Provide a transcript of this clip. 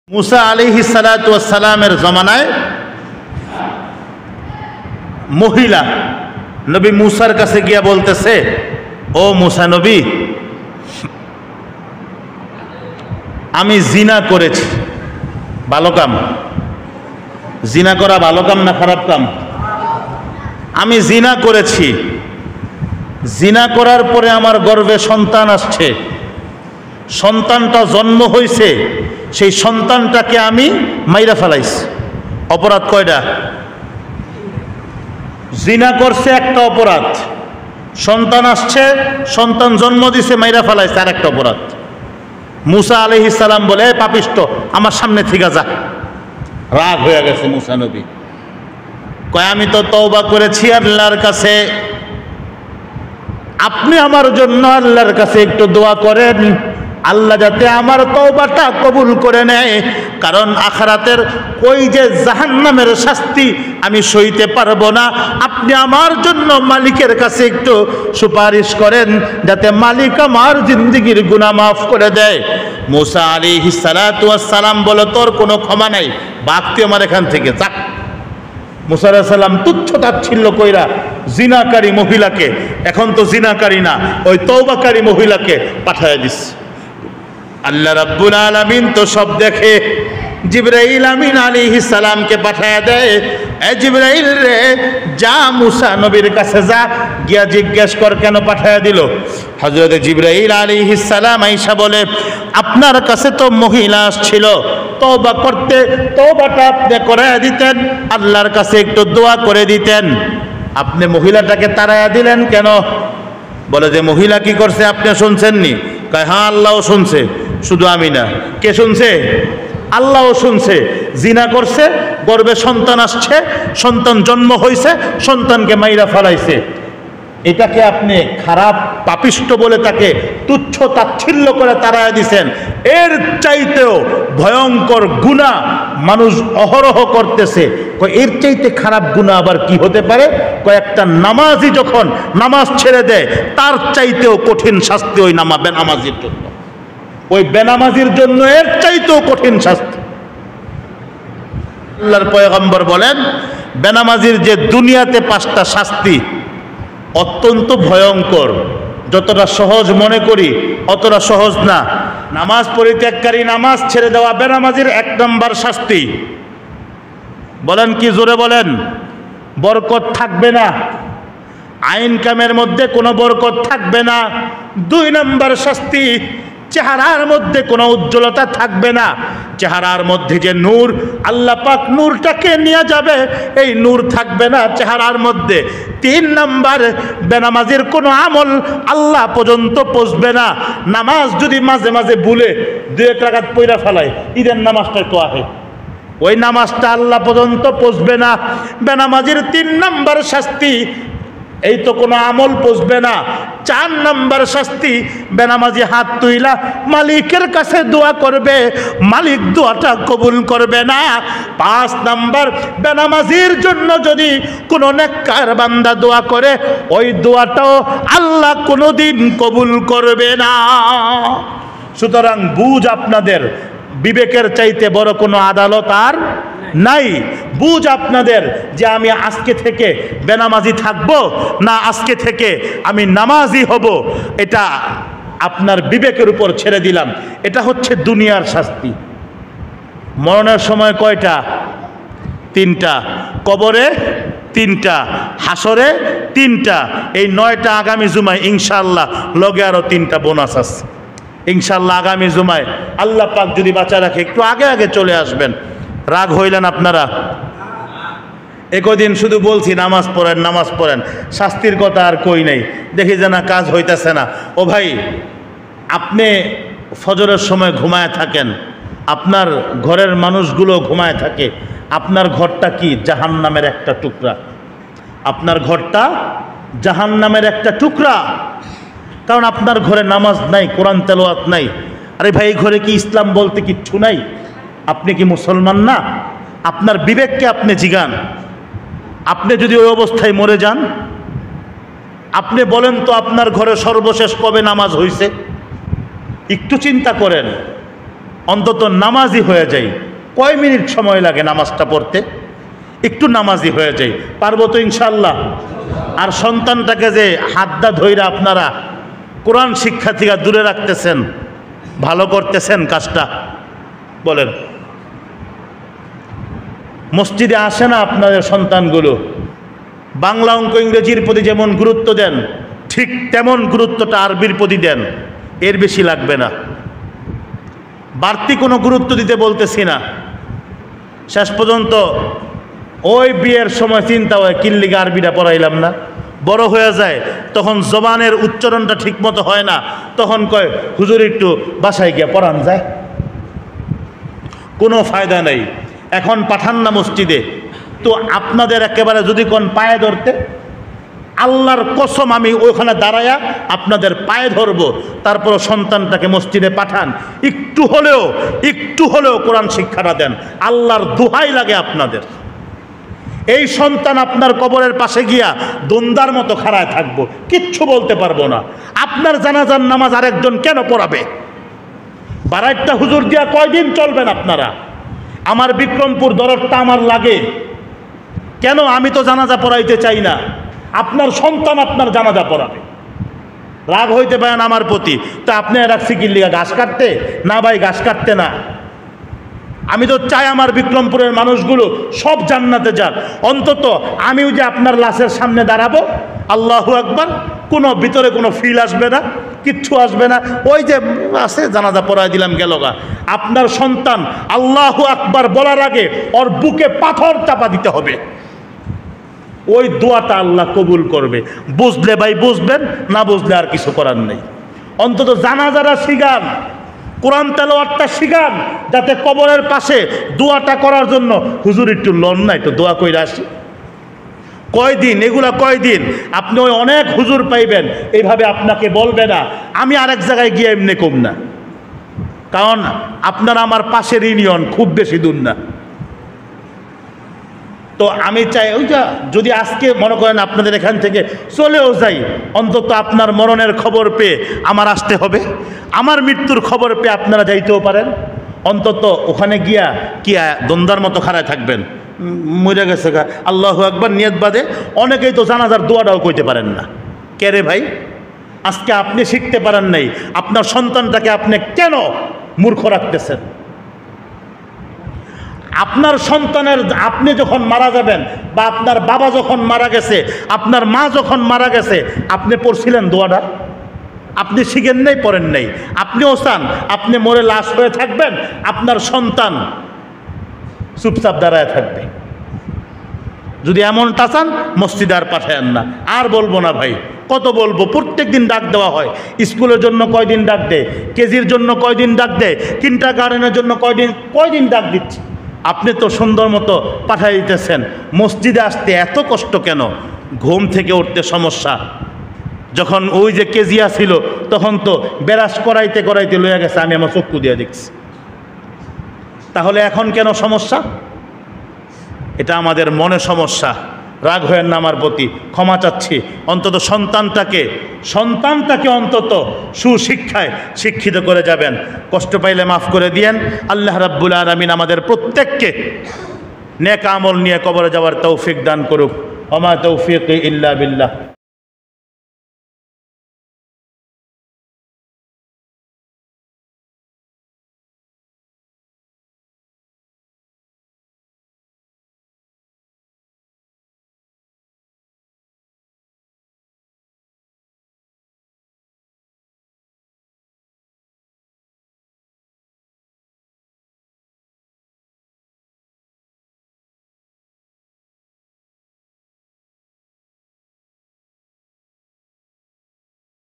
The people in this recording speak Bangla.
मूसा आलैहिस सालातु वास सालामेर जमानाय महिला नबी मूसार काছে গিয়া বলতেছে, ও मूसा नबी, আমি জিনা করেছি। ভালো কাম? জিনা করা ভালো কাম না খারাপ কাম? আমি জিনা করেছি। জিনা করার পরে আমার গর্ভে সন্তান আসছে। সন্তানটা জন্ম হয়েছে, সেই সন্তানটাকে আমি মাইরা ফেলাইছি। অপরাধ কয়টা? জিনা করছে একটা অপরাধ, সন্তান আসছে, সন্তান জন্ম দিছে, মাইরা ফেলাইছে আর একটা অপরাধ। मूसा আলাইহিস সালাম বলে, পাপিষ্ট, আমার সামনে থেকে যা। রাগ হয়ে গেছে मूसा নবী, কয় আমি তো তওবা করেছি আল্লাহর কাছে, আপনি আমার জন্য আল্লাহর কাছে একটু দোয়া করেন, আল্লাহ যাতে আমার তওবাটা কবুল করে নেয়। কারণ আখিরাতের ওই যে জাহান্নামের শাস্তি আমি সইতে পারবো না। আপনি আমার জন্য মালিকের কাছে একটু সুপারিশ করেন, যাতে মালিক আমার জিন্দেগির গুনাহ মাফ করে দেয়। मूसा আলাইহিস সালাতু ওয়াস সালাম বলে, তোর কোনো ক্ষমা নাই, বাক তুই আমার এখান থেকে যা। मूसा আলাইহিস সালাম তুচ্ছ তাচ্ছিল্য কইরা জিনাকারী মহিলাকে, এখন তো জিনাকারী না, ওই তওবাকারী মহিলাকে পাঠায় দিস। আল্লাহ রাব্বুল আলামিন তো সব দেখে, জিবরাইল আমিন আলাইহিস সালামকে পাঠায়া দেয়, এ জিবরাইল রে, যা मूसा নবীর কাছে যা, গিয়া জিজ্ঞেস কর কেন পাঠায়া দিল। হযরত জিবরাইল আলাইহিস সালাম আয়েশা বলে, আপনার কাছে তো মহিলা আসছিল তওবা করতে, তওবাটা আপনি করায়া দিতেন, আল্লাহর কাছে একটু দোয়া করে দিতেন, আপনি মহিলাটাকে তাড়ায়া দিলেন কেন? বলে যে মহিলা কি করছে আপনি শুনছেননি? কয় হ্যাঁ, আল্লাহও শুনছে, শুধু আমি না। কে শুনছে? আল্লাহও শুনছে। জিনা করছে, গর্ভে সন্তান আসছে, সন্তান জন্ম হয়েছে, সন্তানকে মাইরা ফেলাইছে। এটাকে আপনি খারাপ পাপিষ্ট বলে তাকে তুচ্ছ তাচ্ছিল্য করে তাড়ায়া দিছেন। এর চাইতেও ভয়ঙ্কর গুনাহ মানুষ অহরহ করতেছে। এর চাইতে খারাপ গুনাহ আবার কি হতে পারে? কয়েকটা নামাজি যখন নামাজ ছেড়ে দেয়, তার চাইতেও কঠিন শাস্তি ওই বেনামাজির জন্য, ওই বেনামাজির জন্য এর চাইতেও কঠিন শাস্তি। আল্লাহর পয়গম্বর বলেন, বেনামাজির যে দুনিয়াতে 5টা শাস্তি অত্যন্ত ভয়ঙ্কর, যতটা সহজ মনে করি অতটা সহজ না। নামাজ পরিত্যাগকারী, নামাজ ছেড়ে দেওয়া বেনামাজির 1 নম্বর শাস্তি। বলেন কি? জোরে বলেন। বরকত থাকবে না, আইন কামের মধ্যে কোনো বরকত থাকবে না। 2 নম্বর শাস্তি, চেহারার মধ্যে কোনো উজ্জ্বলতা থাকবে না। চেহারার মধ্যে যে নূর, আল্লাহ পাক নূরটাকে নিয়ে যাবে, এই নূর থাকবে না চেহারার মধ্যে। 3 নম্বর, বেনামাজির কোনো আমল আল্লাহ পর্যন্ত পৌঁছবে না। নামাজ যদি মাঝে মাঝে ভুলে 2-1 রাকাত পইরা ফেলায়, ঈদের নামাজটা তো আহে, ওই নামাজটা আল্লাহ পর্যন্ত পৌঁছবে না। বেনামাজির 3 নম্বর শাস্তি, এই তো কোনো আমল পৌঁছবে না। 4 নম্বর শাস্তি, বেনামাজি হাত তুইলা মালিকের কাছে দোয়া করবে, মালিক দোয়াটা কবুল করবে না। 5 নম্বর, বেনামাজির জন্য যদি কোনো নেককার বান্দা দোয়া করে, ওই দোয়াটাও আল্লাহ কোনোদিন কবুল করবে না। সুতরাং বুঝ, আপনাদের বিবেকের চাইতে বড় কোনো আদালত আর নাই। বুঝ আপনাদের যে আমি আজকে থেকে বেনামাজি থাকব না আজকে থেকে আমি নামাজি হব, এটা আপনার বিবেকের উপর ছেড়ে দিলাম। এটা হচ্ছে দুনিয়ার শাস্তি। মরণের সময় কয়টা? 3টা। কবরে 3টা, হাসরে 3টা। এই 9টা আগামী জুমায় ইনশাআল্লাহ, লগে আরো 3টা বোনাস আছে ইনশাআল্লাহ। আগামী জুমায় আল্লাহ পাক যদি বাঁচা রাখে, একটু আগে আগে চলে আসবেন। রাগ হইলেন আপনারা? একদিন শুধু বলছি নামাজ পড়েন, নামাজ পড়েন, শাস্তির কথা আর কই নাই। দেখি যে না, কাজ হইতেছে না। ও ভাই, আপনি ফজরের সময় ঘুমায় থাকেন, আপনার ঘরের মানুষগুলো ঘুমায় থাকে, আপনার ঘরটা কি? জাহান্নামের একটা টুকরা। আপনার ঘরটা জাহান্নামের একটা টুকরা, কারণ আপনার ঘরে নামাজ নাই, কোরআন তেলাওয়াত নাই। আরে ভাই, এই ঘরে কি ইসলাম বলতে কিচ্ছু নাই? আপনি কি মুসলমান না? আপনার বিবেককে আপনি জিগান। আপনি যদি ওই অবস্থায় মরে যান, আপনি বলেন তো আপনার ঘরে সর্বশেষ কবে নামাজ হয়েছে? একটু চিন্তা করেন। অন্তত নামাজি হয়ে যাই। কয় মিনিট সময় লাগে নামাজটা পড়তে? একটু নামাজি হয়ে যাই, পারবো তো ইনশাল্লাহ। আর সন্তানটাকে যে হাতটা ধইরা আপনারা কোরআন শিক্ষা থেকে দূরে রাখতেছেন, ভালো করতেছেন কাজটা। বলেন, মসজিদে আসে না আপনাদের সন্তানগুলো? বাংলা অঙ্ক ইংরেজির প্রতি যেমন গুরুত্ব দেন, ঠিক তেমন গুরুত্বটা আরবির প্রতি দেন, এর বেশি লাগবে না। বাড়তি কোনো গুরুত্ব দিতে বলতেছি না। শেষ পর্যন্ত ওই বিয়ের সময় চিন্তা হয় কিল্লিগা আরবিটা পড়াইলাম না। বড় হয়ে যায় তখন জবানের উচ্চারণটা ঠিক মতো হয় না, তখন কয় হুজুর একটু বাসায় গিয়ে পড়ান যায়। কোনো ফায়দা নেই। এখন পাঠান না মসজিদে, তো আপনাদের একেবারে যদি কোন পায়ে ধরতে, আল্লাহর কসম আমি ওইখানে দাঁড়ায়া আপনাদের পায়ে ধরবো, তারপর সন্তানটাকে মসজিদে পাঠান। একটু হলেও কোরআন শিক্ষাটা দেন, আল্লাহর দোহাই লাগে আপনাদের। এই সন্তান আপনার কবরের পাশে গিয়া দন্দার মতো খাড়ায় থাকবো, কিচ্ছু বলতে পারবো না। আপনার জানাজার নামাজ আরেকজন কেন পড়াবে? বারাইটটা হুজুর দিয়া কয়দিন চলবেন আপনারা? আমার বিক্রমপুর দরজটা আমার লাগে কেন? আমি তো জানাজা পড়াইতে চাই না, আপনার সন্তান আপনার জানাজা পড়াবে। রাগ হইতে পারেন আমার প্রতি, তা আপনি রাখছি কি লিগা? ঘাস কাটতে? না ভাই, ঘাস কাটতে না। আমি তো চাই আমার বিক্রমপুরের মানুষগুলো সব জান্নাতে যাক। অন্তত আমিও যে আপনার লাশের সামনে দাঁড়াবো, আল্লাহু আকবার, কোনো ভিতরে কোনো ফিল আসবে না, কিচ্ছু আসবে না। ওই যে আছে জানাজা পড়াই দিলাম গেল গা। আপনার সন্তান আল্লাহু আকবার বলার আগে ওর বুকে পাথর চাপা দিতে হবে, ওই দোয়াটা আল্লাহ কবুল করবে। বুঝলে ভাই বুঝবেন, না বুঝলে আর কিছু করার নেই। অন্তত জানাজারা শিখান, কোরআন তেলাওয়াতটা শিখান, যাতে কবরের পাশে দোয়াটা করার জন্য হুজুর একটু লন না, একটু দোয়া কইরা আসি। কয়দিন এগুলা, কয়দিন আপনি ওই অনেক হুজুর পাইবেন এইভাবে আপনাকে বলবে না। আমি আরেক জায়গায় গিয়ে এমনি কম না, কারণ আপনারা আমার পাশের ইউনিয়ন, খুব বেশি দূর না। তো আমি চাই ওই যা, যদি আজকে মনে করেন আপনাদের এখান থেকে চলেও যাই, অন্তত আপনার মরণের খবর পেয়ে আমার আসতে হবে, আমার মৃত্যুর খবর পেয়ে আপনারা যাইতেও পারেন। অন্তত ওখানে গিয়া কি দন্দার মতো খাড়ায় থাকবেন? মরে গেছে গা, আল্লাহু আকবার নিয়ত বাদে। অনেকেই তো জানাজার দোয়াটাও কইতে পারেন না। কে রে ভাই? আজকে আপনি শিখতে পারেন নাই, আপনার সন্তানটাকে আপনি কেন মূর্খ রাখতেছেন? আপনার সন্তানের, আপনি যখন মারা যাবেন, বা আপনার বাবা যখন মারা গেছে, আপনার মা যখন মারা গেছে, আপনি পড়ছিলেন দোয়াটা? আপনি শিখেন নাই, পড়েন নাই। আপনিও চান আপনি মরে লাশ হয়ে থাকবেন, আপনার সন্তান চুপচাপ দাঁড়ায় থাকবে। যদি এমনটা চান, মসজিদে আর পাঠায়েন না। আর বলবো না ভাই, কত বলবো? প্রত্যেক দিন ডাক দেওয়া হয়। স্কুলের জন্য কয়দিন ডাক দেয়, কেজির জন্য কয়দিন ডাক দেয়, কিন্ডারগার্টেনের জন্য কয়দিন ডাক দিচ্ছে। আপনি তো সুন্দর মতো পাঠাই দিতেছেন। মসজিদে আসতে এত কষ্ট কেন? ঘুম থেকে উঠতে সমস্যা। যখন ওই যে কেজিয়া ছিল, তখন তো বেরাস করাইতে করাইতে লইয়া গেছে, আমি আমার চক্ষু দিয়ে দেখছি। তাহলে এখন কেন সমস্যা? এটা আমাদের মনে সমস্যা। রাগ হয়েন না আমার প্রতি, ক্ষমা চাচ্ছি। অন্তত সন্তানটাকে অন্তত সুশিক্ষায় শিক্ষিত করে যাবেন। কষ্ট পাইলে মাফ করে দিয়েন। আল্লাহ রাব্বুল আলামিন আমাদের প্রত্যেককে নেক আমল নিয়ে কবরে যাওয়ার তৌফিক দান করুক। ওমা তৌফিক ইল্লা বিল্লাহ।